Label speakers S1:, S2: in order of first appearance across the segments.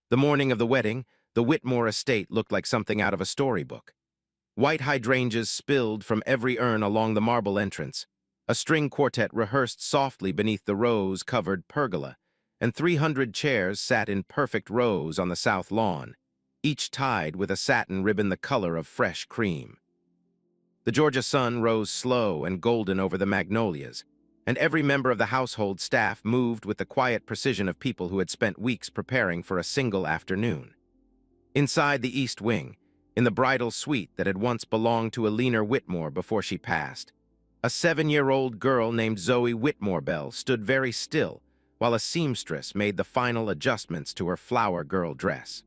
S1: The morning of the wedding, the Whitmore estate looked like something out of a storybook. White hydrangeas spilled from every urn along the marble entrance. A string quartet rehearsed softly beneath the rose-covered pergola, and 300 chairs sat in perfect rows on the south lawn, each tied with a satin ribbon the color of fresh cream. The Georgia sun rose slow and golden over the magnolias, and every member of the household staff moved with the quiet precision of people who had spent weeks preparing for a single afternoon. Inside the East Wing, in the bridal suite that had once belonged to Eleanor Whitmore before she passed, a 7-year-old girl named Zoe Whitmore Bell stood very still while a seamstress made the final adjustments to her flower girl dress.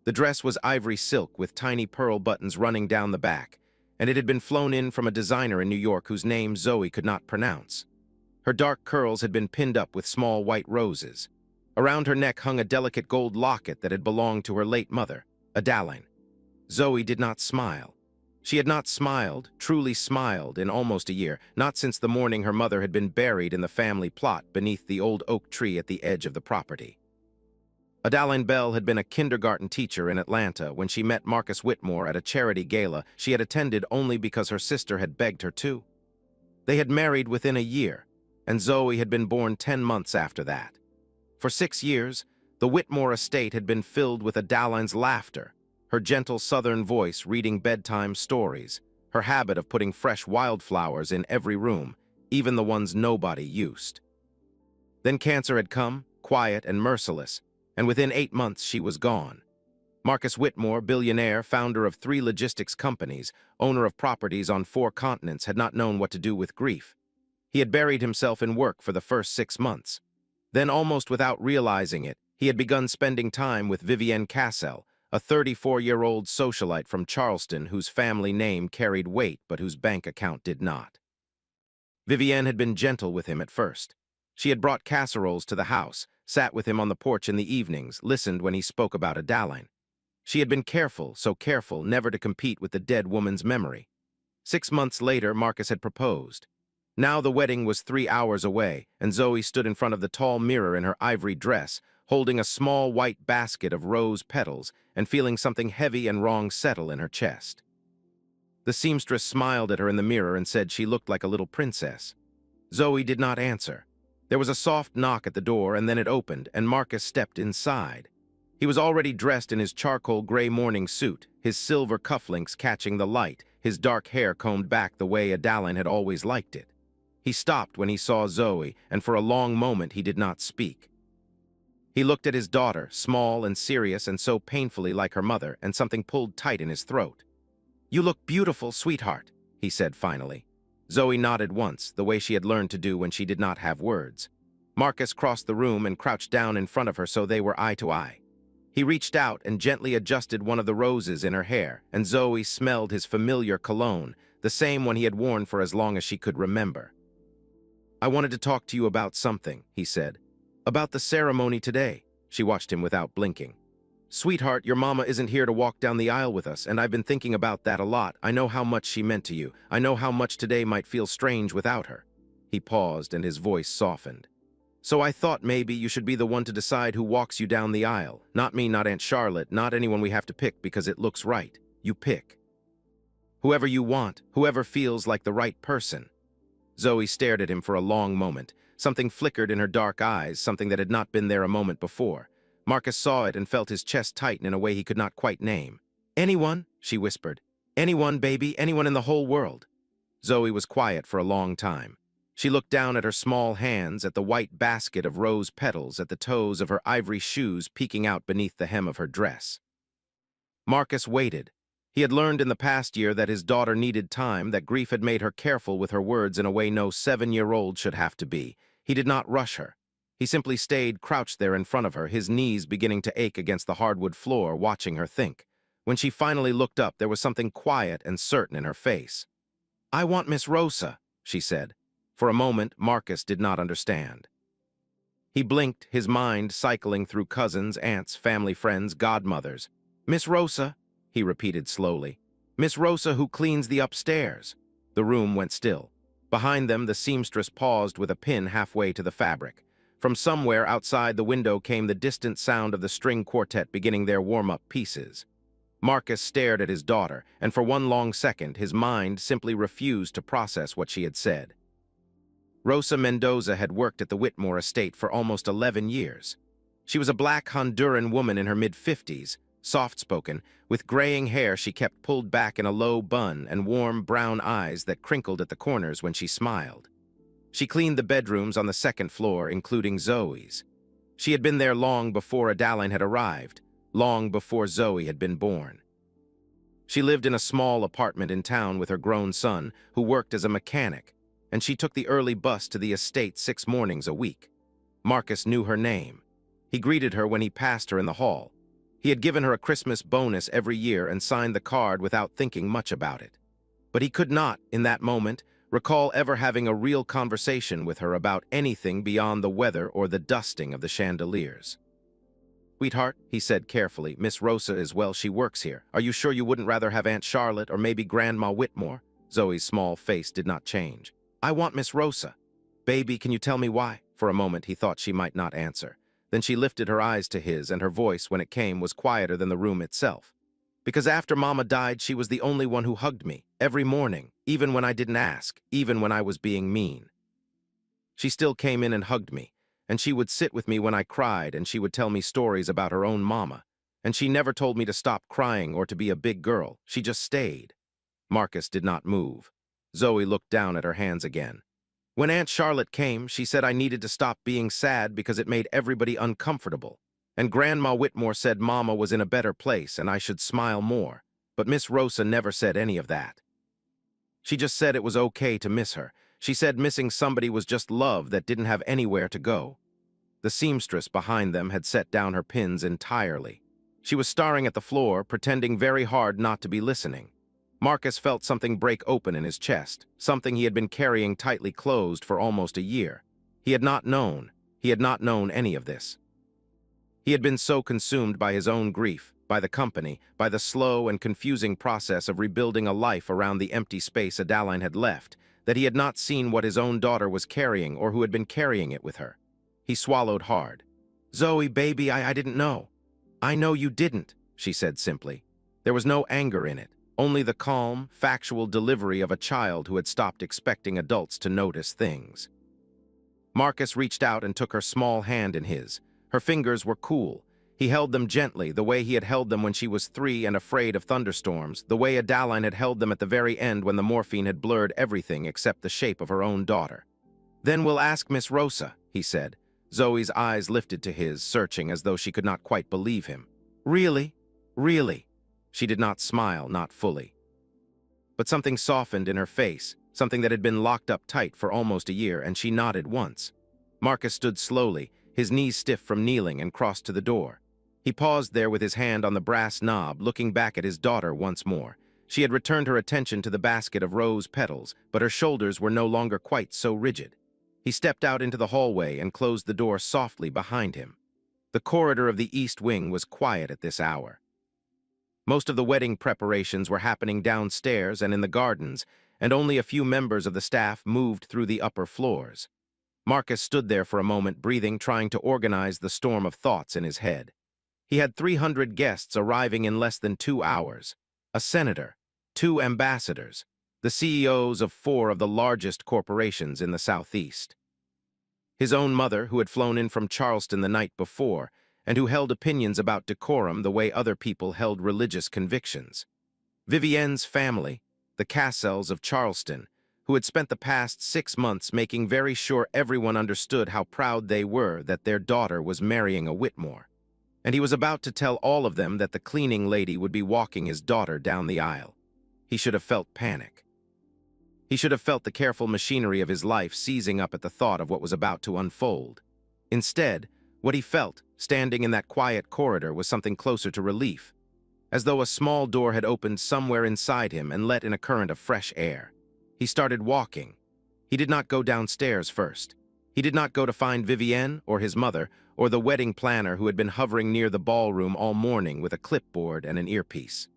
S1: The dress was ivory silk with tiny pearl buttons running down the back, and it had been flown in from a designer in New York whose name Zoe could not pronounce. Her dark curls had been pinned up with small white roses. Around her neck hung a delicate gold locket that had belonged to her late mother, Adaline. Zoe did not smile. She had not smiled, truly smiled, in almost a year, not since the morning her mother had been buried in the family plot beneath the old oak tree at the edge of the property. Adaline Bell had been a kindergarten teacher in Atlanta when she met Marcus Whitmore at a charity gala she had attended only because her sister had begged her to. They had married within a year, and Zoe had been born 10 months after that. For 6 years, the Whitmore estate had been filled with Adaline's laughter, her gentle southern voice reading bedtime stories, her habit of putting fresh wildflowers in every room, even the ones nobody used. Then cancer had come, quiet and merciless, and within 8 months she was gone. Marcus Whitmore, billionaire, founder of 3 logistics companies, owner of properties on 4 continents, had not known what to do with grief. He had buried himself in work for the first 6 months. Then, almost without realizing it, he had begun spending time with Vivienne Cassel, a 34-year-old socialite from Charleston whose family name carried weight but whose bank account did not. Vivienne had been gentle with him at first. She had brought casseroles to the house, sat with him on the porch in the evenings, listened when he spoke about Adaline. She had been careful, so careful, never to compete with the dead woman's memory. 6 months later, Marcus had proposed. Now the wedding was 3 hours away, and Zoe stood in front of the tall mirror in her ivory dress, holding a small white basket of rose petals and feeling something heavy and wrong settle in her chest. The seamstress smiled at her in the mirror and said she looked like a little princess. Zoe did not answer. There was a soft knock at the door, and then it opened, and Marcus stepped inside. He was already dressed in his charcoal gray morning suit, his silver cufflinks catching the light, his dark hair combed back the way Adaline had always liked it. He stopped when he saw Zoe, and for a long moment he did not speak. He looked at his daughter, small and serious and so painfully like her mother, and something pulled tight in his throat. "You look beautiful, sweetheart," he said finally. Zoe nodded once, the way she had learned to do when she did not have words. Marcus crossed the room and crouched down in front of her so they were eye to eye. He reached out and gently adjusted one of the roses in her hair, and Zoe smelled his familiar cologne, the same one he had worn for as long as she could remember. "I wanted to talk to you about something," he said. "About the ceremony today." She watched him without blinking. "Sweetheart, your mama isn't here to walk down the aisle with us, and I've been thinking about that a lot. I know how much she meant to you. I know how much today might feel strange without her." He paused, and his voice softened. "So I thought maybe you should be the one to decide who walks you down the aisle. Not me, not Aunt Charlotte, not anyone we have to pick because it looks right. You pick. Whoever you want, whoever feels like the right person." Zoe stared at him for a long moment. Something flickered in her dark eyes, something that had not been there a moment before. Marcus saw it and felt his chest tighten in a way he could not quite name. "Anyone," she whispered. "Anyone, baby, anyone in the whole world." Zoe was quiet for a long time. She looked down at her small hands, at the white basket of rose petals, at the toes of her ivory shoes peeking out beneath the hem of her dress. Marcus waited. He had learned in the past year that his daughter needed time, that grief had made her careful with her words in a way no 7-year-old should have to be. He did not rush her. He simply stayed crouched there in front of her, his knees beginning to ache against the hardwood floor, watching her think. When she finally looked up, there was something quiet and certain in her face. "I want Miss Rosa," she said. For a moment, Marcus did not understand. He blinked, his mind cycling through cousins, aunts, family friends, godmothers. "Miss Rosa," he repeated slowly. "Miss Rosa who cleans the upstairs." The room went still. Behind them, the seamstress paused with a pin halfway to the fabric. From somewhere outside the window came the distant sound of the string quartet beginning their warm-up pieces. Marcus stared at his daughter, and for one long second his mind simply refused to process what she had said. Rosa Mendoza had worked at the Whitmore estate for almost 11 years. She was a black Honduran woman in her mid-50s, soft-spoken, with graying hair she kept pulled back in a low bun and warm brown eyes that crinkled at the corners when she smiled. She cleaned the bedrooms on the second floor, including Zoe's. She had been there long before Adaline had arrived, long before Zoe had been born. She lived in a small apartment in town with her grown son, who worked as a mechanic, and she took the early bus to the estate 6 mornings a week. Marcus knew her name. He greeted her when he passed her in the hall. He had given her a Christmas bonus every year and signed the card without thinking much about it. But he could not, in that moment, recall ever having a real conversation with her about anything beyond the weather or the dusting of the chandeliers. "Sweetheart," he said carefully, "Miss Rosa is well, she works here. Are you sure you wouldn't rather have Aunt Charlotte or maybe Grandma Whitmore?" Zoe's small face did not change. "I want Miss Rosa." "Baby, can you tell me why?" For a moment he thought she might not answer. Then she lifted her eyes to his, and her voice, when it came, was quieter than the room itself. "Because after Mama died, she was the only one who hugged me, every morning, even when I didn't ask, even when I was being mean. She still came in and hugged me, and she would sit with me when I cried, and she would tell me stories about her own mama. And she never told me to stop crying or to be a big girl. She just stayed." Marcus did not move. Zoe looked down at her hands again. "When Aunt Charlotte came, she said I needed to stop being sad because it made everybody uncomfortable. And Grandma Whitmore said Mama was in a better place and I should smile more. But Miss Rosa never said any of that. She just said it was okay to miss her. She said missing somebody was just love that didn't have anywhere to go." The seamstress behind them had set down her pins entirely. She was staring at the floor, pretending very hard not to be listening. Marcus felt something break open in his chest, something he had been carrying tightly closed for almost a year. He had not known any of this. He had been so consumed by his own grief, by the company, by the slow and confusing process of rebuilding a life around the empty space Adaline had left, that he had not seen what his own daughter was carrying or who had been carrying it with her. He swallowed hard. "Zoe, baby, I didn't know." "I know you didn't," she said simply. There was no anger in it, only the calm, factual delivery of a child who had stopped expecting adults to notice things. Marcus reached out and took her small hand in his. Her fingers were cool. He held them gently, the way he had held them when she was 3 and afraid of thunderstorms, the way Adaline had held them at the very end when the morphine had blurred everything except the shape of her own daughter. "Then we'll ask Miss Rosa," he said. Zoe's eyes lifted to his, searching as though she could not quite believe him. "Really? Really?" She did not smile, not fully. But something softened in her face, something that had been locked up tight for almost a year, and she nodded once. Marcus stood slowly, his knees stiff from kneeling, and crossed to the door. He paused there with his hand on the brass knob, looking back at his daughter once more. She had returned her attention to the basket of rose petals, but her shoulders were no longer quite so rigid. He stepped out into the hallway and closed the door softly behind him. The corridor of the east wing was quiet at this hour. Most of the wedding preparations were happening downstairs and in the gardens, and only a few members of the staff moved through the upper floors. Marcus stood there for a moment, breathing, trying to organize the storm of thoughts in his head. He had 300 guests arriving in less than 2 hours. A senator, 2 ambassadors, the CEOs of 4 of the largest corporations in the Southeast. His own mother, who had flown in from Charleston the night before, and who held opinions about decorum the way other people held religious convictions. Vivienne's family, the Cassells of Charleston, who had spent the past 6 months making very sure everyone understood how proud they were that their daughter was marrying a Whitmore. And he was about to tell all of them that the cleaning lady would be walking his daughter down the aisle. He should have felt panic. He should have felt the careful machinery of his life seizing up at the thought of what was about to unfold. Instead, what he felt, standing in that quiet corridor, was something closer to relief, as though a small door had opened somewhere inside him and let in a current of fresh air. He started walking. He did not go downstairs first. He did not go to find Vivienne or his mother or the wedding planner who had been hovering near the ballroom all morning with a clipboard and an earpiece.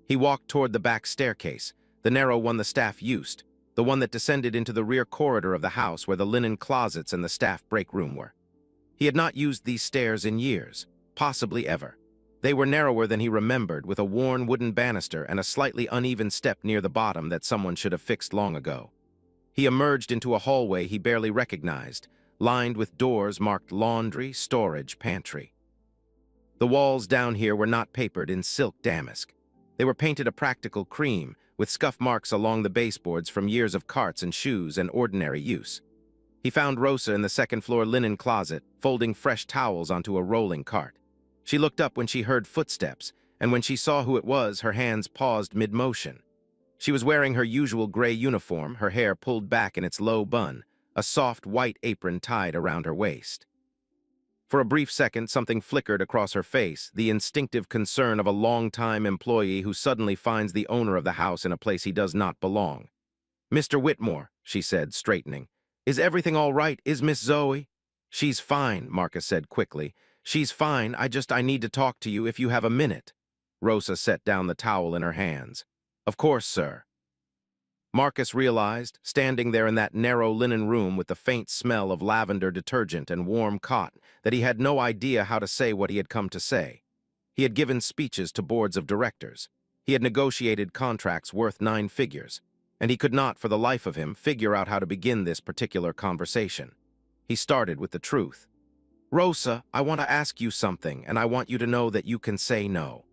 S1: He walked toward the back staircase, the narrow one the staff used. the one that descended into the rear corridor of the house where the linen closets and the staff break room were. He had not used these stairs in years, possibly ever. They were narrower than he remembered, with a worn wooden banister and a slightly uneven step near the bottom that someone should have fixed long ago. He emerged into a hallway he barely recognized, lined with doors marked laundry, storage, pantry. The walls down here were not papered in silk damask. They were painted a practical cream, with scuff marks along the baseboards from years of carts and shoes and ordinary use. He found Rosa in the second-floor linen closet, folding fresh towels onto a rolling cart. She looked up when she heard footsteps, and when she saw who it was, her hands paused mid-motion. She was wearing her usual gray uniform, her hair pulled back in its low bun, a soft white apron tied around her waist. For a brief second, something flickered across her face, the instinctive concern of a long-time employee who suddenly finds the owner of the house in a place he does not belong. "Mr. Whitmore," she said, straightening. "Is everything all right? Is Miss Zoe?" "She's fine," Marcus said quickly. "She's fine. I need to talk to you if you have a minute." Rosa set down the towel in her hands. "Of course, sir." Marcus realized, standing there in that narrow linen room with the faint smell of lavender detergent and warm cotton, that he had no idea how to say what he had come to say. He had given speeches to boards of directors. He had negotiated contracts worth 9 figures, and he could not, for the life of him, figure out how to begin this particular conversation. He started with the truth. "Rosa, I want to ask you something, and I want you to know that you can say no.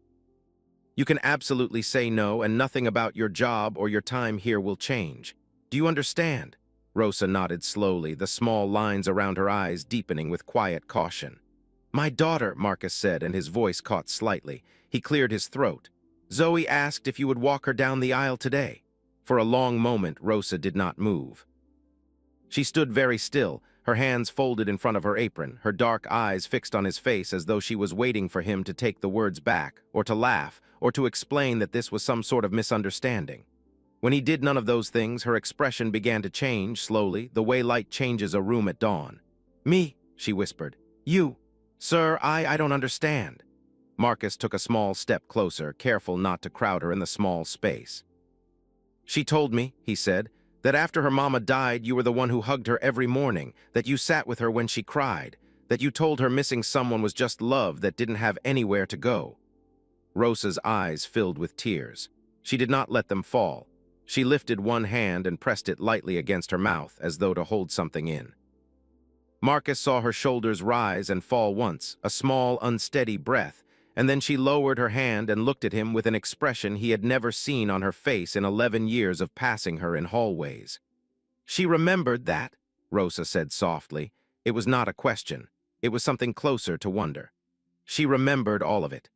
S1: You can absolutely say no, and nothing about your job or your time here will change. Do you understand?" Rosa nodded slowly, the small lines around her eyes deepening with quiet caution. "My daughter," Marcus said, and his voice caught slightly. He cleared his throat. "Zoe asked if you would walk her down the aisle today." For a long moment, Rosa did not move. She stood very still, her hands folded in front of her apron, her dark eyes fixed on his face as though she was waiting for him to take the words back, or to laugh, or to explain that this was some sort of misunderstanding. When he did none of those things, her expression began to change, slowly, the way light changes a room at dawn. "Me," she whispered. "You. Sir, I don't understand." Marcus took a small step closer, careful not to crowd her in the small space. "She told me," he said, "that after her mama died, you were the one who hugged her every morning, that you sat with her when she cried, that you told her missing someone was just love that didn't have anywhere to go." Rosa's eyes filled with tears. She did not let them fall. She lifted one hand and pressed it lightly against her mouth, as though to hold something in. Marcus saw her shoulders rise and fall once, a small, unsteady breath, and then she lowered her hand and looked at him with an expression he had never seen on her face in 11 years of passing her in hallways. "She remembered that," Rosa said softly. It was not a question. It was something closer to wonder. "She remembered all of it."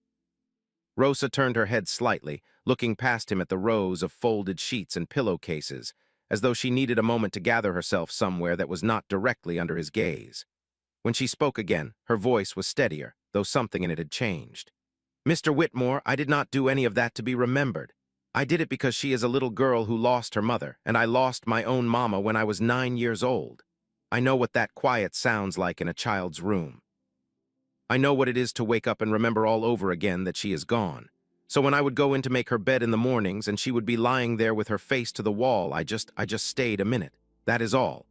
S1: Rosa turned her head slightly, looking past him at the rows of folded sheets and pillowcases, as though she needed a moment to gather herself somewhere that was not directly under his gaze. When she spoke again, her voice was steadier, though something in it had changed. "Mr. Whitmore, I did not do any of that to be remembered. I did it because she is a little girl who lost her mother, and I lost my own mama when I was 9 years old. I know what that quiet sounds like in a child's room. I know what it is to wake up and remember all over again that she is gone. So when I would go in to make her bed in the mornings and she would be lying there with her face to the wall, I just stayed a minute. That is all."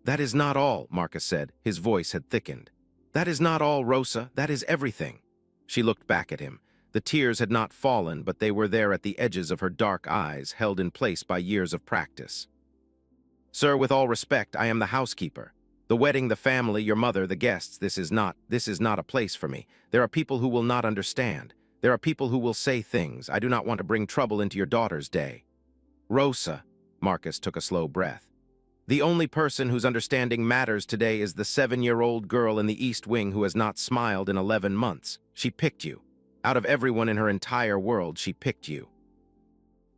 S1: "That is not all," Marcus said. His voice had thickened. "That is not all, Rosa. That is everything." She looked back at him. The tears had not fallen, but they were there at the edges of her dark eyes, held in place by years of practice. "Sir, with all respect, I am the housekeeper. The wedding, the family, your mother, the guests, this is not a place for me. There are people who will not understand. There are people who will say things. I do not want to bring trouble into your daughter's day." "Rosa," Marcus took a slow breath. "The only person whose understanding matters today is the 7-year-old girl in the East Wing who has not smiled in 11 months. She picked you. Out of everyone in her entire world, she picked you.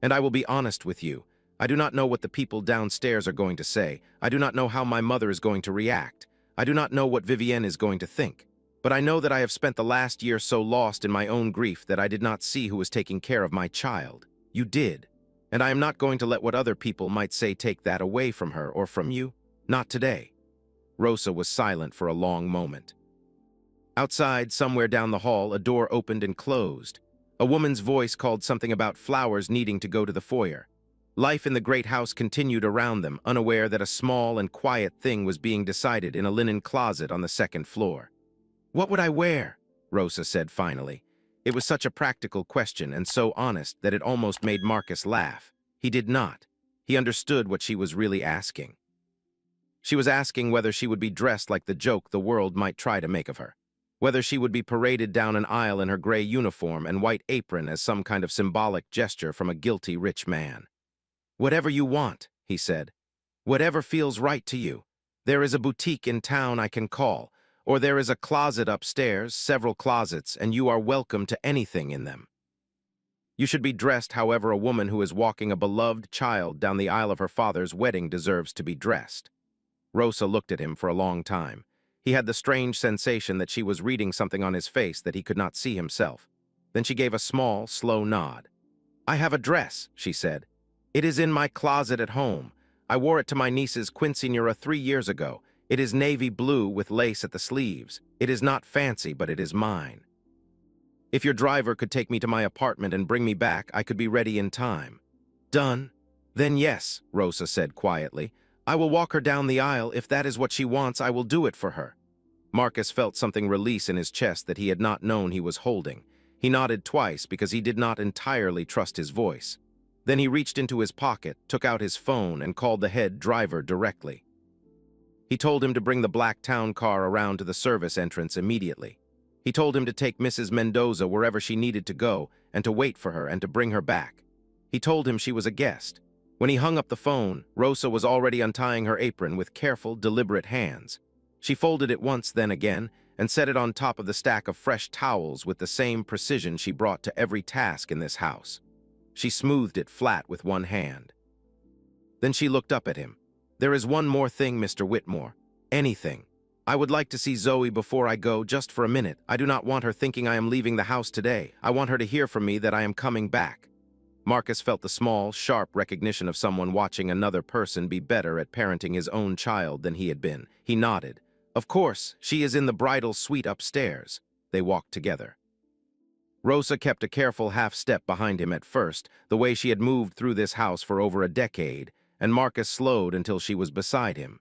S1: And I will be honest with you. I do not know what the people downstairs are going to say. I do not know how my mother is going to react. I do not know what Vivienne is going to think. But I know that I have spent the last year so lost in my own grief that I did not see who was taking care of my child. You did. And I am not going to let what other people might say take that away from her or from you. Not today." Rosa was silent for a long moment. Outside, somewhere down the hall, a door opened and closed. A woman's voice called something about flowers needing to go to the foyer. Life in the great house continued around them, unaware that a small and quiet thing was being decided in a linen closet on the second floor. "What would I wear?" Rosa said finally. It was such a practical question and so honest that it almost made Marcus laugh. He did not. He understood what she was really asking. She was asking whether she would be dressed like the joke the world might try to make of her. Whether she would be paraded down an aisle in her gray uniform and white apron as some kind of symbolic gesture from a guilty rich man. "Whatever you want," he said. "Whatever feels right to you. There is a boutique in town I can call, or there is a closet upstairs, several closets, and you are welcome to anything in them. You should be dressed however a woman who is walking a beloved child down the aisle of her father's wedding deserves to be dressed." Rosa looked at him for a long time. He had the strange sensation that she was reading something on his face that he could not see himself. Then she gave a small, slow nod. "I have a dress," she said. "It is in my closet at home. I wore it to my niece's quinceañera 3 years ago. It is navy blue with lace at the sleeves. It is not fancy, but it is mine. If your driver could take me to my apartment and bring me back, I could be ready in time." "Done?" "Then yes," Rosa said quietly. "I will walk her down the aisle. If that is what she wants, I will do it for her." Marcus felt something release in his chest that he had not known he was holding. He nodded twice because he did not entirely trust his voice. Then he reached into his pocket, took out his phone, and called the head driver directly. He told him to bring the black town car around to the service entrance immediately. He told him to take Mrs. Mendoza wherever she needed to go and to wait for her and to bring her back. He told him she was a guest. When he hung up the phone, Rosa was already untying her apron with careful, deliberate hands. She folded it once, then again, and set it on top of the stack of fresh towels with the same precision she brought to every task in this house. She smoothed it flat with one hand. Then she looked up at him. "There is one more thing, Mr. Whitmore. Anything. I would like to see Zoe before I go, just for a minute. I do not want her thinking I am leaving the house today. I want her to hear from me that I am coming back." Marcus felt the small, sharp recognition of someone watching another person be better at parenting his own child than he had been. He nodded. "Of course, she is in the bridal suite upstairs." They walked together. Rosa kept a careful half-step behind him at first, the way she had moved through this house for over a decade, and Marcus slowed until she was beside him.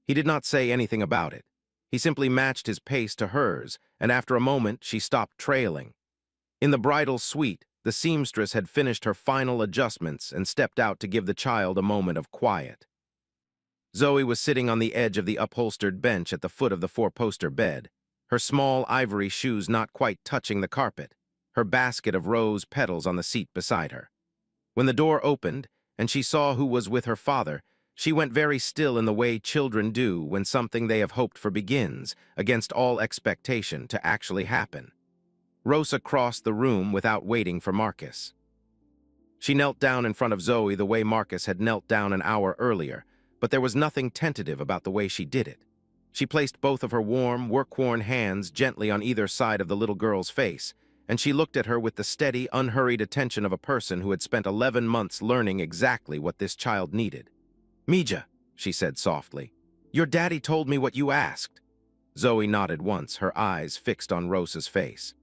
S1: He did not say anything about it. He simply matched his pace to hers, and after a moment she stopped trailing. In the bridal suite, the seamstress had finished her final adjustments and stepped out to give the child a moment of quiet. Zoe was sitting on the edge of the upholstered bench at the foot of the four-poster bed, her small ivory shoes not quite touching the carpet, her basket of rose petals on the seat beside her. When the door opened and she saw who was with her father, she went very still in the way children do when something they have hoped for begins, against all expectation, to actually happen. Rosa crossed the room without waiting for Marcus. She knelt down in front of Zoe the way Marcus had knelt down an hour earlier, but there was nothing tentative about the way she did it. She placed both of her warm, work-worn hands gently on either side of the little girl's face, and she looked at her with the steady, unhurried attention of a person who had spent 11 months learning exactly what this child needed. "Mija," she said softly, "your daddy told me what you asked." Zoe nodded once, her eyes fixed on Rosa's face.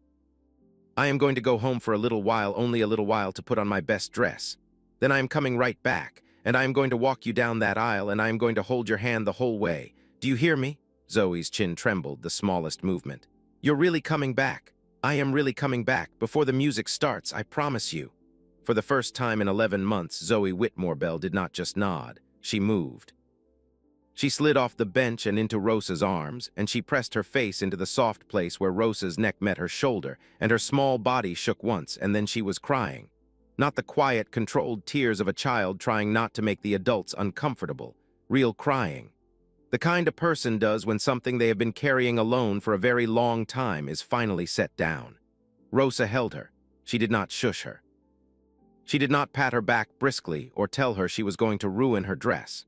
S1: "I am going to go home for a little while, only a little while, to put on my best dress. Then I am coming right back, and I am going to walk you down that aisle, and I am going to hold your hand the whole way. Do you hear me?" Zoe's chin trembled, the smallest movement. "You're really coming back. I am really coming back, before the music starts, I promise you." For the first time in 11 months, Zoe Whitmore Bell did not just nod. She moved. She slid off the bench and into Rosa's arms, and she pressed her face into the soft place where Rosa's neck met her shoulder, and her small body shook once, and then she was crying. Not the quiet, controlled tears of a child trying not to make the adults uncomfortable. Real crying. The kind a person does when something they have been carrying alone for a very long time is finally set down. Rosa held her. She did not shush her. She did not pat her back briskly or tell her she was going to ruin her dress.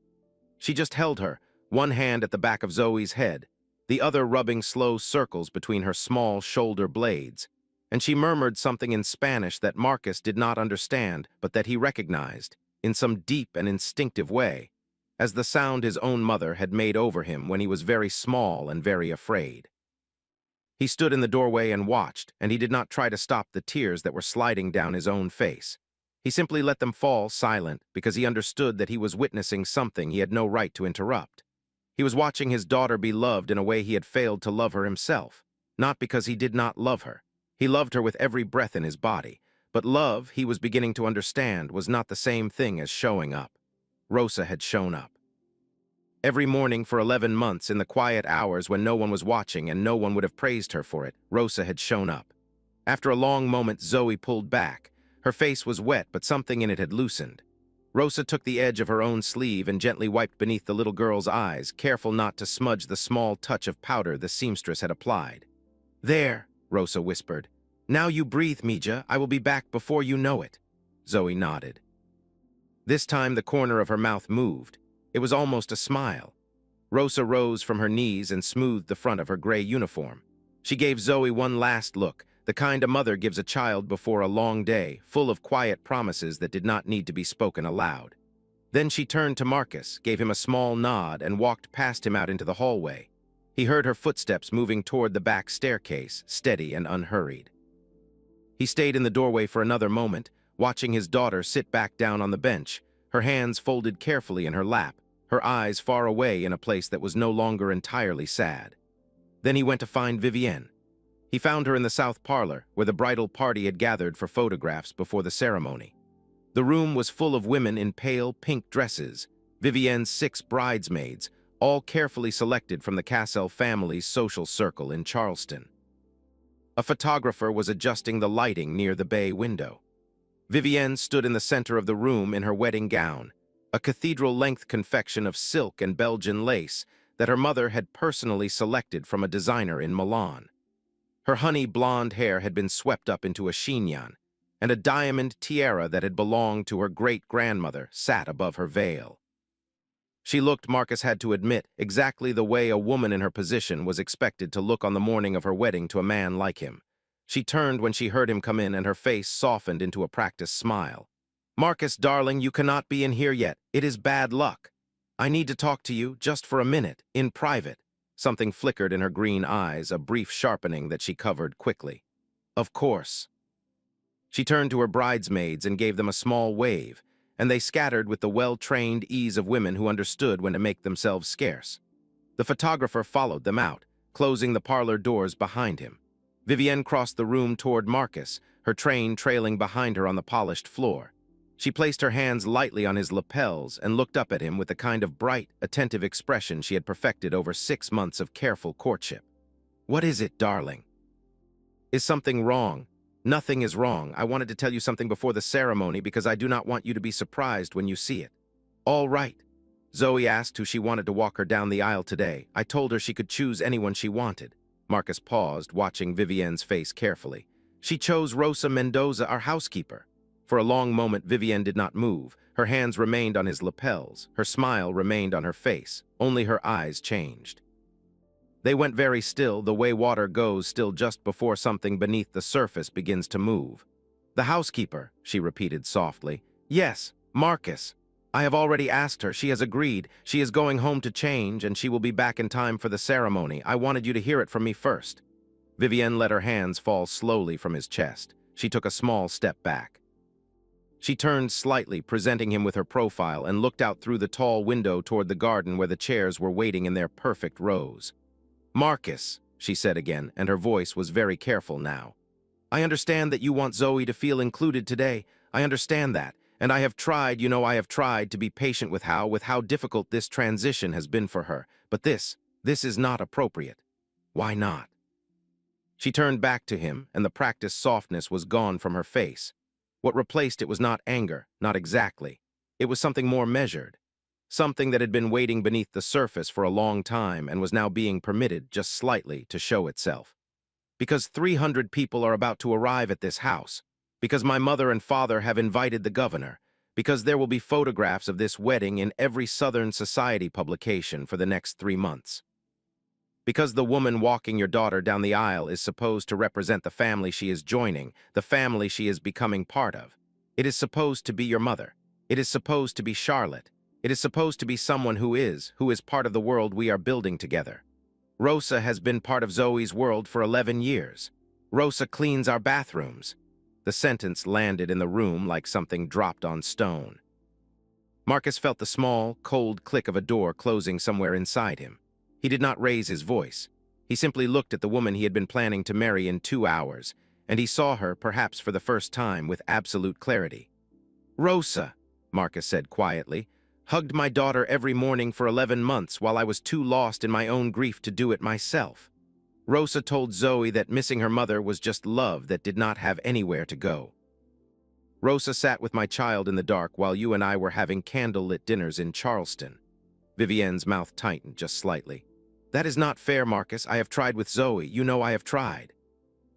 S1: She just held her, one hand at the back of Zoe's head, the other rubbing slow circles between her small shoulder blades, and she murmured something in Spanish that Marcus did not understand, but that he recognized, in some deep and instinctive way, as the sound his own mother had made over him when he was very small and very afraid. He stood in the doorway and watched, and he did not try to stop the tears that were sliding down his own face. He simply let them fall silent because he understood that he was witnessing something he had no right to interrupt. He was watching his daughter be loved in a way he had failed to love her himself, not because he did not love her. He loved her with every breath in his body, but love, he was beginning to understand, was not the same thing as showing up. Rosa had shown up. Every morning for 11 months, in the quiet hours when no one was watching and no one would have praised her for it, Rosa had shown up. After a long moment, Zoe pulled back. Her face was wet, but something in it had loosened. Rosa took the edge of her own sleeve and gently wiped beneath the little girl's eyes, careful not to smudge the small touch of powder the seamstress had applied. "There," Rosa whispered. "Now you breathe, Mija. I will be back before you know it." Zoe nodded. This time the corner of her mouth moved. It was almost a smile. Rosa rose from her knees and smoothed the front of her gray uniform. She gave Zoe one last look, the kind a mother gives a child before a long day, full of quiet promises that did not need to be spoken aloud. Then she turned to Marcus, gave him a small nod, and walked past him out into the hallway. He heard her footsteps moving toward the back staircase, steady and unhurried. He stayed in the doorway for another moment, watching his daughter sit back down on the bench, her hands folded carefully in her lap, her eyes far away in a place that was no longer entirely sad. Then he went to find Vivienne. He found her in the south parlor, where the bridal party had gathered for photographs before the ceremony. The room was full of women in pale pink dresses, Vivienne's 6 bridesmaids, all carefully selected from the Cassell family's social circle in Charleston. A photographer was adjusting the lighting near the bay window. Vivienne stood in the center of the room in her wedding gown, a cathedral-length confection of silk and Belgian lace that her mother had personally selected from a designer in Milan. Her honey blonde hair had been swept up into a chignon, and a diamond tiara that had belonged to her great-grandmother sat above her veil. She looked, Marcus had to admit, exactly the way a woman in her position was expected to look on the morning of her wedding to a man like him. She turned when she heard him come in, and her face softened into a practiced smile. "Marcus, darling, you cannot be in here yet. It is bad luck. I need to talk to you, just for a minute, in private." Something flickered in her green eyes, a brief sharpening that she covered quickly. "Of course." She turned to her bridesmaids and gave them a small wave, and they scattered with the well-trained ease of women who understood when to make themselves scarce. The photographer followed them out, closing the parlor doors behind him. Vivienne crossed the room toward Marcus, her train trailing behind her on the polished floor. She placed her hands lightly on his lapels and looked up at him with the kind of bright, attentive expression she had perfected over 6 months of careful courtship. "What is it, darling?" "Is something wrong?" "Nothing is wrong. I wanted to tell you something before the ceremony because I do not want you to be surprised when you see it." "All right." Zoe asked who she wanted to walk her down the aisle today. I told her she could choose anyone she wanted. Marcus paused, watching Vivienne's face carefully. "She chose Rosa Mendoza, our housekeeper." For a long moment, Vivienne did not move. Her hands remained on his lapels. Her smile remained on her face. Only her eyes changed. They went very still, the way water goes still just before something beneath the surface begins to move. "The housekeeper," she repeated softly. "Yes, Marcus. I have already asked her. She has agreed. She is going home to change, and she will be back in time for the ceremony. I wanted you to hear it from me first." Vivienne let her hands fall slowly from his chest. She took a small step back. She turned slightly, presenting him with her profile, and looked out through the tall window toward the garden where the chairs were waiting in their perfect rows. "Marcus," she said again, and her voice was very careful now. "I understand that you want Zoe to feel included today. I understand that, and I have tried, I have tried to be patient with how difficult this transition has been for her. But this is not appropriate." "Why not?" She turned back to him, and the practiced softness was gone from her face. What replaced it was not anger, not exactly. It was something more measured. Something that had been waiting beneath the surface for a long time and was now being permitted just slightly to show itself. "Because 300 people are about to arrive at this house. Because my mother and father have invited the governor. Because there will be photographs of this wedding in every Southern Society publication for the next 3 months. Because the woman walking your daughter down the aisle is supposed to represent the family she is joining, the family she is becoming part of. It is supposed to be your mother. It is supposed to be Charlotte. It is supposed to be someone who is part of the world we are building together. Rosa has been part of Zoe's world for 11 years. Rosa cleans our bathrooms. The sentence landed in the room like something dropped on stone. Marcus felt the small, cold click of a door closing somewhere inside him. He did not raise his voice. He simply looked at the woman he had been planning to marry in 2 hours, and he saw her, perhaps for the first time, with absolute clarity. "Rosa," Marcus said quietly, "hugged my daughter every morning for 11 months while I was too lost in my own grief to do it myself. Rosa told Zoe that missing her mother was just love that did not have anywhere to go. Rosa sat with my child in the dark while you and I were having candle-lit dinners in Charleston." Vivienne's mouth tightened just slightly. "That is not fair, Marcus. I have tried with Zoe. You know I have tried."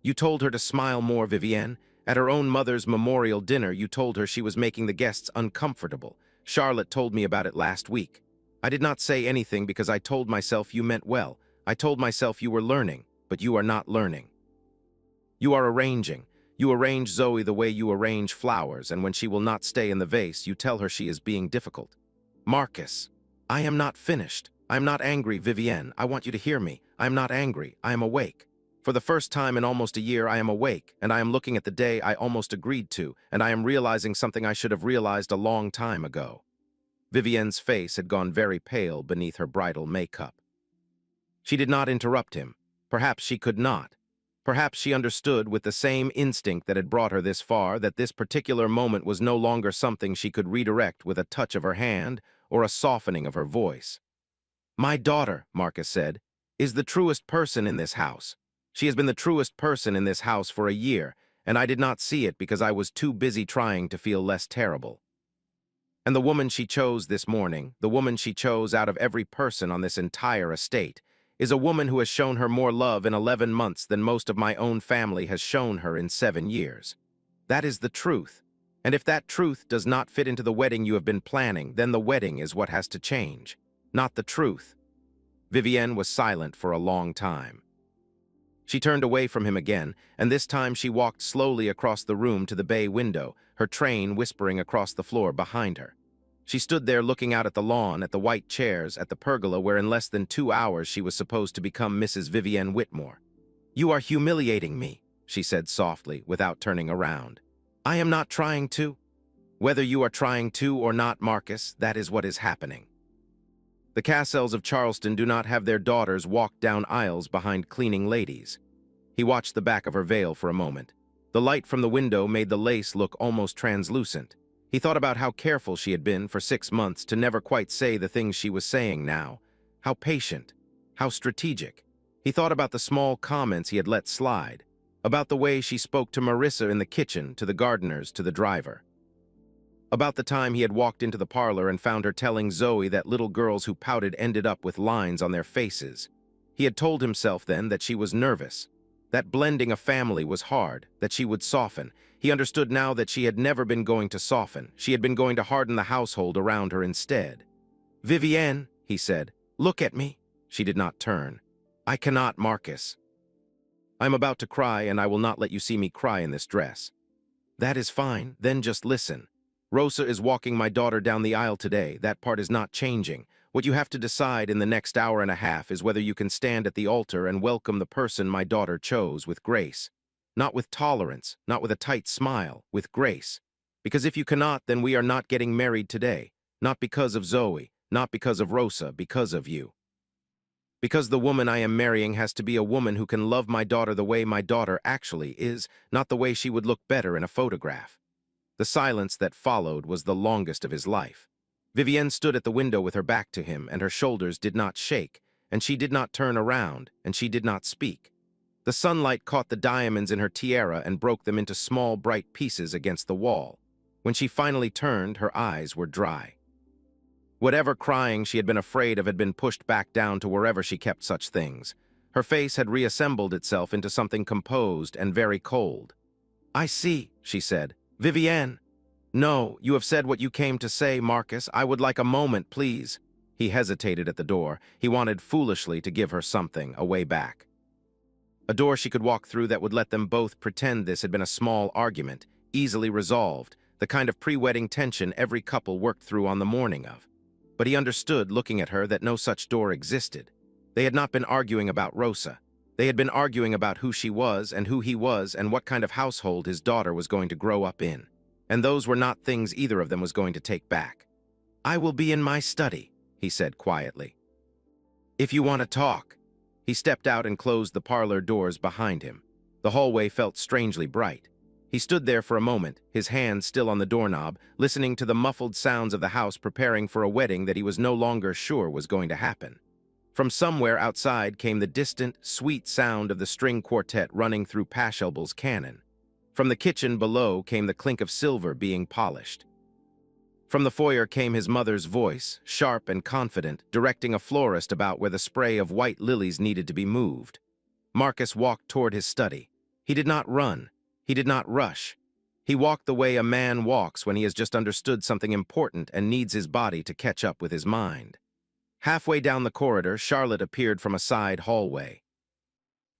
S1: "You told her to smile more, Vivienne. At her own mother's memorial dinner, you told her she was making the guests uncomfortable. Charlotte told me about it last week. I did not say anything because I told myself you meant well. I told myself you were learning, but you are not learning. You are arranging. You arrange Zoe the way you arrange flowers, and when she will not stay in the vase, you tell her she is being difficult." "Marcus, I am not finished. I am not angry, Vivienne. I want you to hear me. I am not angry. I am awake. For the first time in almost a year, I am awake, and I am looking at the day I almost agreed to, and I am realizing something I should have realized a long time ago." Vivienne's face had gone very pale beneath her bridal makeup. She did not interrupt him. Perhaps she could not. Perhaps she understood with the same instinct that had brought her this far that this particular moment was no longer something she could redirect with a touch of her hand or a softening of her voice. "My daughter," Marcus said, "is the truest person in this house. She has been the truest person in this house for a year, and I did not see it because I was too busy trying to feel less terrible. And the woman she chose this morning, the woman she chose out of every person on this entire estate, is a woman who has shown her more love in 11 months than most of my own family has shown her in 7 years. That is the truth. And if that truth does not fit into the wedding you have been planning, then the wedding is what has to change, not the truth." Vivienne was silent for a long time. She turned away from him again, and this time she walked slowly across the room to the bay window, her train whispering across the floor behind her. She stood there looking out at the lawn, at the white chairs, at the pergola where in less than 2 hours she was supposed to become Mrs. Vivienne Whitmore. "You are humiliating me," she said softly, without turning around. "I am not trying to. Whether you are trying to or not, Marcus, that is what is happening. The Cassells of Charleston do not have their daughters walk down aisles behind cleaning ladies." He watched the back of her veil for a moment. The light from the window made the lace look almost translucent. He thought about how careful she had been for 6 months to never quite say the things she was saying now. How patient. How strategic. He thought about the small comments he had let slide. About the way she spoke to Marissa in the kitchen, to the gardeners, to the driver. About the time he had walked into the parlor and found her telling Zoe that little girls who pouted ended up with lines on their faces. He had told himself then that she was nervous. That blending a family was hard, that she would soften. He understood now that she had never been going to soften. She had been going to harden the household around her instead. "Vivienne," he said, "look at me." She did not turn. "I cannot, Marcus. I'm about to cry, and I will not let you see me cry in this dress." "That is fine. Then just listen. Rosa is walking my daughter down the aisle today. That part is not changing. What you have to decide in the next hour and a half is whether you can stand at the altar and welcome the person my daughter chose with grace. Not with tolerance, not with a tight smile, with grace. Because if you cannot, then we are not getting married today. Not because of Zoe, not because of Rosa, because of you. Because the woman I am marrying has to be a woman who can love my daughter the way my daughter actually is, not the way she would look better in a photograph." The silence that followed was the longest of his life. Vivienne stood at the window with her back to him, and her shoulders did not shake, and she did not turn around, and she did not speak. The sunlight caught the diamonds in her tiara and broke them into small, bright pieces against the wall. When she finally turned, her eyes were dry. Whatever crying she had been afraid of had been pushed back down to wherever she kept such things. Her face had reassembled itself into something composed and very cold. "I see," she said. "Vivienne." "No, you have said what you came to say, Marcus. I would like a moment, please." He hesitated at the door. He wanted foolishly to give her something, a way back. A door she could walk through that would let them both pretend this had been a small argument, easily resolved, the kind of pre-wedding tension every couple worked through on the morning of. But he understood, looking at her, that no such door existed. They had not been arguing about Rosa. They had been arguing about who she was and who he was and what kind of household his daughter was going to grow up in. And those were not things either of them was going to take back. "I will be in my study," he said quietly. "If you want to talk." He stepped out and closed the parlor doors behind him. The hallway felt strangely bright. He stood there for a moment, his hand still on the doorknob, listening to the muffled sounds of the house preparing for a wedding that he was no longer sure was going to happen. From somewhere outside came the distant, sweet sound of the string quartet running through Pachelbel's canon. From the kitchen below came the clink of silver being polished. From the foyer came his mother's voice, sharp and confident, directing a florist about where the spray of white lilies needed to be moved. Marcus walked toward his study. He did not run. He did not rush. He walked the way a man walks when he has just understood something important and needs his body to catch up with his mind. Halfway down the corridor, Charlotte appeared from a side hallway.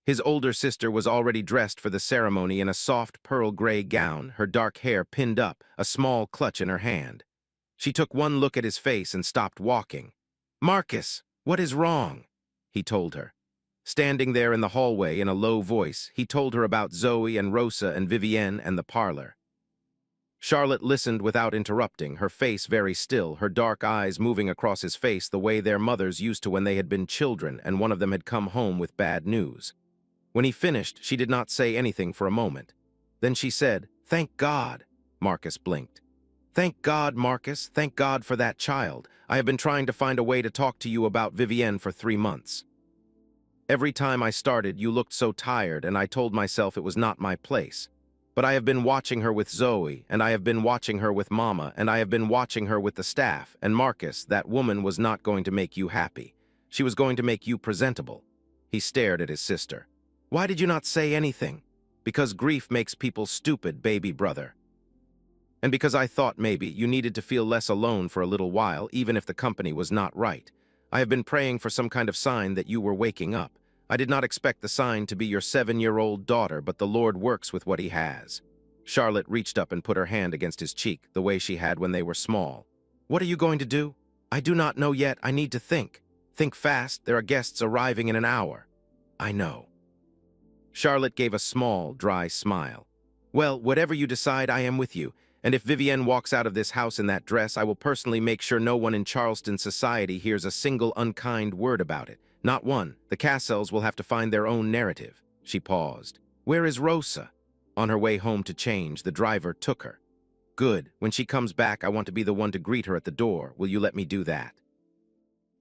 S1: His older sister was already dressed for the ceremony in a soft pearl gray gown, her dark hair pinned up, a small clutch in her hand. She took one look at his face and stopped walking. "Marcus, what is wrong?" he told her. Standing there in the hallway in a low voice, he told her about Zoe and Rosa and Vivienne and the parlor. Charlotte listened without interrupting, her face very still, her dark eyes moving across his face the way their mothers used to when they had been children and one of them had come home with bad news. When he finished, she did not say anything for a moment. Then she said, "Thank God." Marcus blinked. "Thank God, Marcus. Thank God for that child. I have been trying to find a way to talk to you about Vivienne for 3 months. Every time I started, you looked so tired, and I told myself it was not my place. But I have been watching her with Zoe, and I have been watching her with Mama, and I have been watching her with the staff, and Marcus, that woman was not going to make you happy. She was going to make you presentable." He stared at his sister. "Why did you not say anything?" "Because grief makes people stupid, baby brother. And because I thought maybe you needed to feel less alone for a little while, even if the company was not right. I have been praying for some kind of sign that you were waking up. I did not expect the sign to be your 7-year-old daughter, but the Lord works with what he has." Charlotte reached up and put her hand against his cheek, the way she had when they were small. "What are you going to do?" "I do not know yet. I need to think. Think fast. There are guests arriving in an hour." "I know." Charlotte gave a small, dry smile. "Well, whatever you decide, I am with you. And if Vivienne walks out of this house in that dress, I will personally make sure no one in Charleston society hears a single unkind word about it. Not one. The Cassells will have to find their own narrative." She paused. "Where is Rosa?" On her way home to change, the driver took her. "Good. When she comes back, I want to be the one to greet her at the door. Will you let me do that?"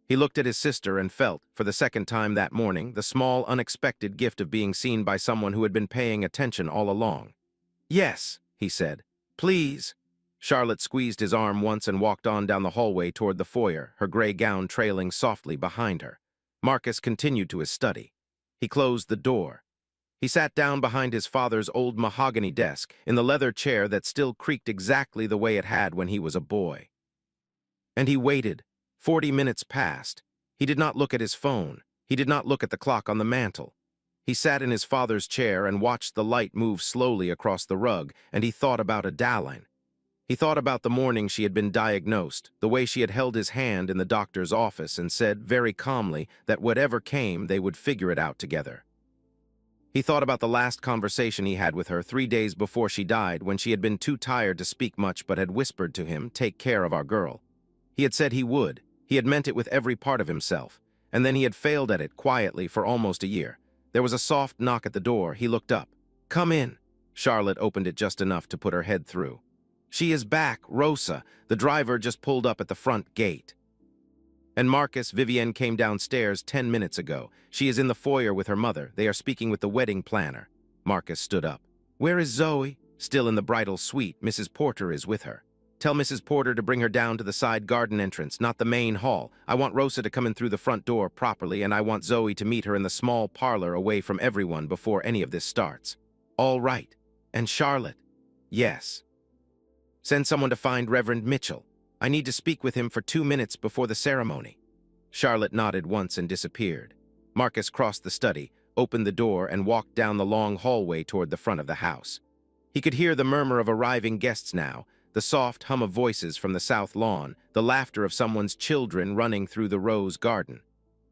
S1: He looked at his sister and felt, for the second time that morning, the small, unexpected gift of being seen by someone who had been paying attention all along. "Yes," he said. "Please." Charlotte squeezed his arm once and walked on down the hallway toward the foyer, her gray gown trailing softly behind her. Marcus continued to his study. He closed the door. He sat down behind his father's old mahogany desk, in the leather chair that still creaked exactly the way it had when he was a boy. And he waited. 40 minutes passed. He did not look at his phone. He did not look at the clock on the mantel. He sat in his father's chair and watched the light move slowly across the rug, and he thought about Adaline. He thought about the morning she had been diagnosed, the way she had held his hand in the doctor's office and said, very calmly, that whatever came, they would figure it out together. He thought about the last conversation he had with her 3 days before she died, when she had been too tired to speak much but had whispered to him, "Take care of our girl." He had said he would. He had meant it with every part of himself. And then he had failed at it quietly for almost a year. There was a soft knock at the door. He looked up. "Come in." Charlotte opened it just enough to put her head through. "She is back, Rosa. The driver just pulled up at the front gate." "And Marcus, Vivienne came downstairs 10 minutes ago. She is in the foyer with her mother. They are speaking with the wedding planner." Marcus stood up. "Where is Zoe?" "Still in the bridal suite. Mrs. Porter is with her." "Tell Mrs. Porter to bring her down to the side garden entrance, not the main hall. I want Rosa to come in through the front door properly, and I want Zoe to meet her in the small parlor away from everyone before any of this starts." "All right." "And Charlotte?" "Yes." "Send someone to find Reverend Mitchell. I need to speak with him for 2 minutes before the ceremony." Charlotte nodded once and disappeared. Marcus crossed the study, opened the door, and walked down the long hallway toward the front of the house. He could hear the murmur of arriving guests now, the soft hum of voices from the south lawn, the laughter of someone's children running through the rose garden.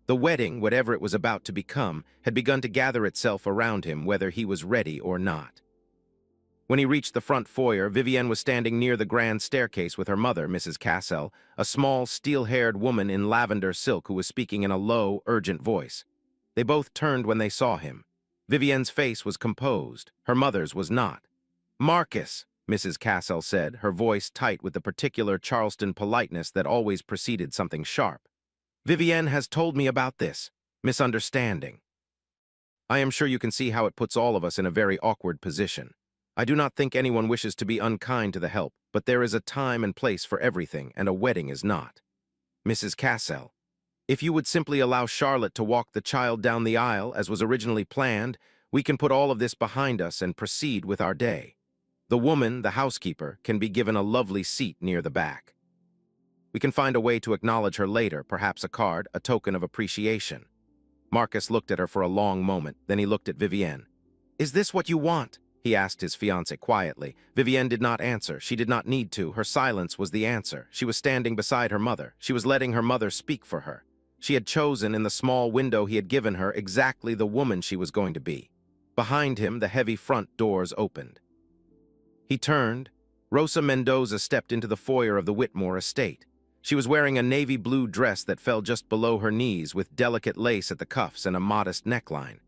S1: The wedding, whatever it was about to become, had begun to gather itself around him whether he was ready or not. When he reached the front foyer, Vivienne was standing near the grand staircase with her mother, Mrs. Cassell, a small, steel-haired woman in lavender silk who was speaking in a low, urgent voice. They both turned when they saw him. Vivienne's face was composed. Her mother's was not. "Marcus," Mrs. Cassell said, her voice tight with the particular Charleston politeness that always preceded something sharp. "Vivienne has told me about this misunderstanding. I am sure you can see how it puts all of us in a very awkward position. I do not think anyone wishes to be unkind to the help, but there is a time and place for everything, and a wedding is not. Mrs. Cassell, if you would simply allow Charlotte to walk the child down the aisle as was originally planned, we can put all of this behind us and proceed with our day. The woman, the housekeeper, can be given a lovely seat near the back. We can find a way to acknowledge her later, perhaps a card, a token of appreciation." Marcus looked at her for a long moment, then he looked at Vivienne. "Is this what you want?" he asked his fiancée quietly. Vivienne did not answer. She did not need to. Her silence was the answer. She was standing beside her mother. She was letting her mother speak for her. She had chosen in the small window he had given her exactly the woman she was going to be. Behind him, the heavy front doors opened. He turned. Rosa Mendoza stepped into the foyer of the Whitmore estate. She was wearing a navy blue dress that fell just below her knees with delicate lace at the cuffs and a modest neckline.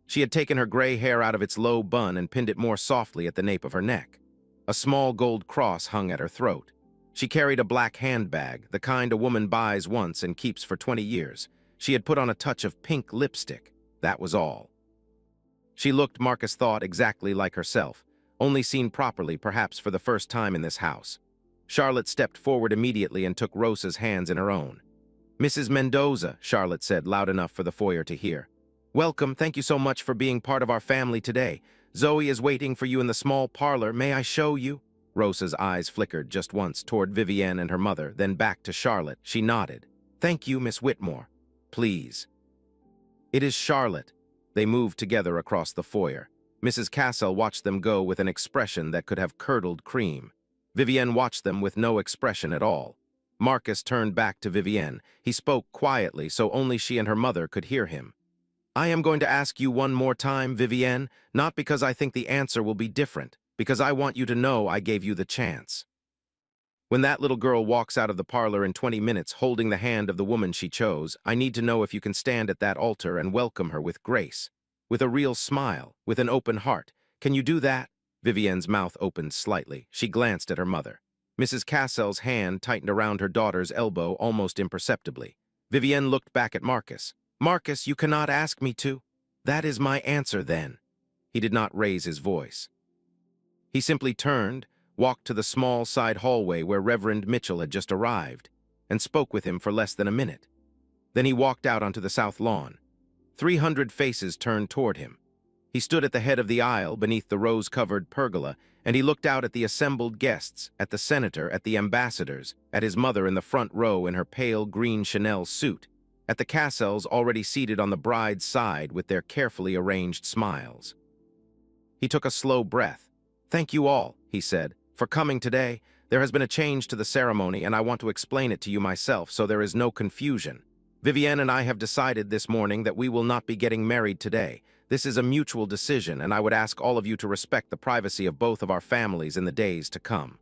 S1: She had taken her gray hair out of its low bun and pinned it more softly at the nape of her neck. A small gold cross hung at her throat. She carried a black handbag, the kind a woman buys once and keeps for 20 years. She had put on a touch of pink lipstick. That was all. She looked, Marcus thought, exactly like herself, only seen properly perhaps for the first time in this house. Charlotte stepped forward immediately and took Rosa's hands in her own. "Mrs. Mendoza," Charlotte said, loud enough for the foyer to hear. "Welcome, thank you so much for being part of our family today. Zoe is waiting for you in the small parlor. May I show you?" Rosa's eyes flickered just once toward Vivienne and her mother, then back to Charlotte. She nodded. "Thank you, Miss Whitmore. Please." "It is Charlotte." They moved together across the foyer. Mrs. Cassell watched them go with an expression that could have curdled cream. Vivienne watched them with no expression at all. Marcus turned back to Vivienne. He spoke quietly so only she and her mother could hear him. "I am going to ask you one more time, Vivienne, not because I think the answer will be different, because I want you to know I gave you the chance. When that little girl walks out of the parlor in 20 minutes holding the hand of the woman she chose, I need to know if you can stand at that altar and welcome her with grace, with a real smile, with an open heart. Can you do that?" Vivienne's mouth opened slightly. She glanced at her mother. Mrs. Cassell's hand tightened around her daughter's elbow almost imperceptibly. Vivienne looked back at Marcus. "Marcus, you cannot ask me to." "That is my answer, then." He did not raise his voice. He simply turned, walked to the small side hallway where Reverend Mitchell had just arrived, and spoke with him for less than a minute. Then he walked out onto the south lawn. 300 faces turned toward him. He stood at the head of the aisle beneath the rose-covered pergola, and he looked out at the assembled guests, at the senator, at the ambassadors, at his mother in the front row in her pale green Chanel suit, at the Cassells already seated on the bride's side with their carefully arranged smiles. He took a slow breath. "Thank you all," he said, "for coming today. There has been a change to the ceremony, and I want to explain it to you myself so there is no confusion. Vivienne and I have decided this morning that we will not be getting married today. This is a mutual decision, and I would ask all of you to respect the privacy of both of our families in the days to come."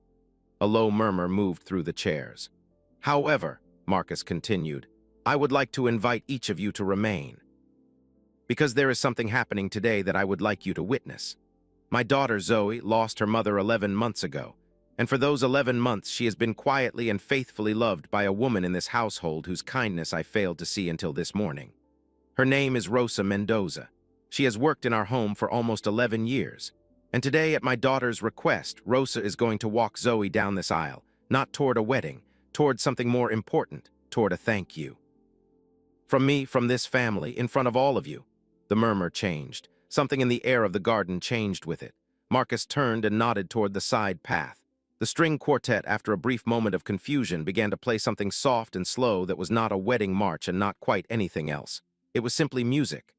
S1: A low murmur moved through the chairs. "However," Marcus continued, "I would like to invite each of you to remain, because there is something happening today that I would like you to witness. My daughter Zoe lost her mother 11 months ago, and for those 11 months she has been quietly and faithfully loved by a woman in this household whose kindness I failed to see until this morning. Her name is Rosa Mendoza. She has worked in our home for almost 11 years, and today, at my daughter's request, Rosa is going to walk Zoe down this aisle, not toward a wedding, toward something more important, toward a thank you. From me, from this family, in front of all of you." The murmur changed. Something in the air of the garden changed with it. Marcus turned and nodded toward the side path. The string quartet, after a brief moment of confusion, began to play something soft and slow that was not a wedding march and not quite anything else. It was simply music.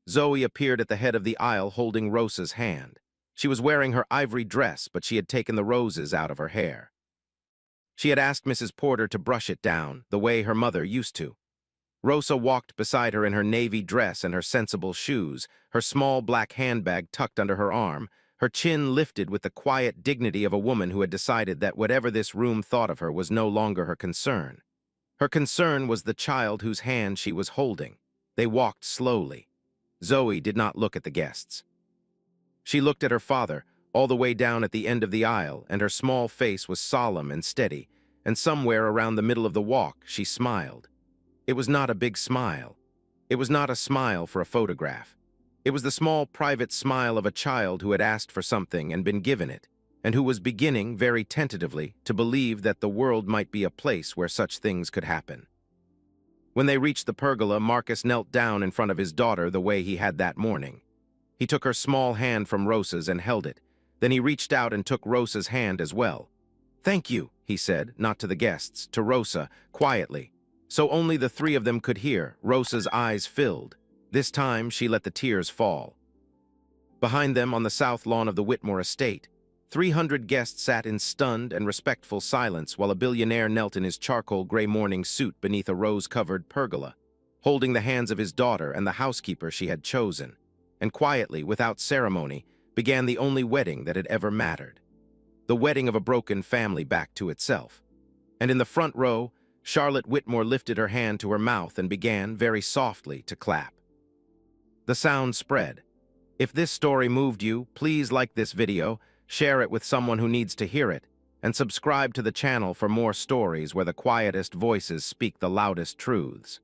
S1: Zoe appeared at the head of the aisle holding Rosa's hand. She was wearing her ivory dress, but she had taken the roses out of her hair. She had asked Mrs. Porter to brush it down, the way her mother used to. Rosa walked beside her in her navy dress and her sensible shoes, her small black handbag tucked under her arm, her chin lifted with the quiet dignity of a woman who had decided that whatever this room thought of her was no longer her concern. Her concern was the child whose hand she was holding. They walked slowly. Zoe did not look at the guests. She looked at her father, all the way down at the end of the aisle, and her small face was solemn and steady, and somewhere around the middle of the walk she smiled. It was not a big smile. It was not a smile for a photograph. It was the small private smile of a child who had asked for something and been given it, and who was beginning, very tentatively, to believe that the world might be a place where such things could happen. When they reached the pergola, Marcus knelt down in front of his daughter the way he had that morning. He took her small hand from Rosa's and held it. Then he reached out and took Rosa's hand as well. "Thank you," he said, not to the guests, to Rosa, quietly. So only the three of them could hear. Rosa's eyes filled. This time she let the tears fall. Behind them, on the south lawn of the Whitmore estate, 300 guests sat in stunned and respectful silence while a billionaire knelt in his charcoal gray morning suit beneath a rose-covered pergola, holding the hands of his daughter and the housekeeper she had chosen, and quietly, without ceremony, began the only wedding that had ever mattered. The wedding of a broken family back to itself. And in the front row, Charlotte Whitmore lifted her hand to her mouth and began, very softly, to clap. The sound spread. If this story moved you, please like this video, share it with someone who needs to hear it, and subscribe to the channel for more stories where the quietest voices speak the loudest truths.